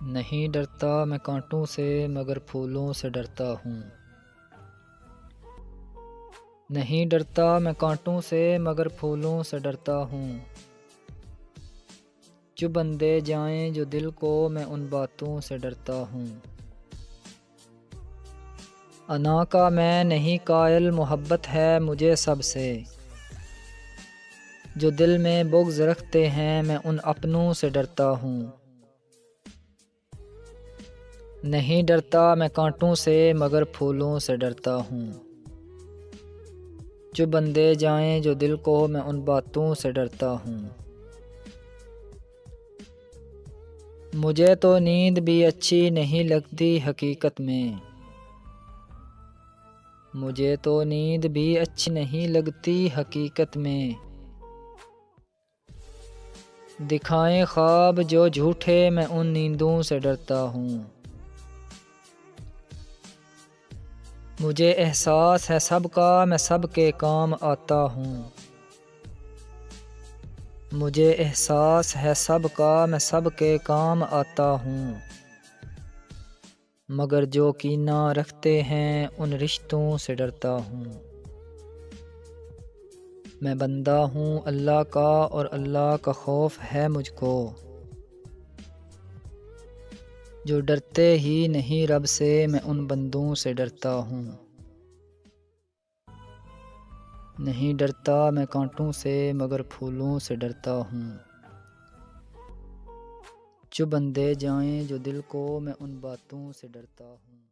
नहीं डरता मैं कांटों से मगर फूलों से डरता हूँ। नहीं डरता मैं कांटों से मगर फूलों से डरता हूँ। जो बंदे जाएं जो दिल को मैं उन बातों से डरता हूँ। अना का मैं नहीं कायल मोहब्बत है मुझे सबसे। जो दिल में बुग़्ज़ रखते हैं मैं उन अपनों से डरता हूँ। नहीं डरता मैं कांटों से मगर फूलों से डरता हूँ। जो बंदे जाएं जो दिल को मैं उन बातों से डरता हूँ। मुझे तो नींद भी अच्छी नहीं लगती हकीकत में। मुझे तो नींद भी अच्छी नहीं लगती हकीकत में। दिखाएं ख्वाब जो झूठे मैं उन नींदों से डरता हूँ। मुझे एहसास है सबका मैं सबके काम आता हूँ। मुझे एहसास है सबका मैं सबके काम आता हूँ। मगर जो कीना रखते हैं उन रिश्तों से डरता हूँ। मैं बंदा हूँ अल्लाह का और अल्लाह का खौफ है मुझको। जो डरते ही नहीं रब से मैं उन बंदों से डरता हूँ। नहीं डरता मैं कांटों से मगर फूलों से डरता हूँ। जो बंदे जाएं जो दिल को मैं उन बातों से डरता हूँ।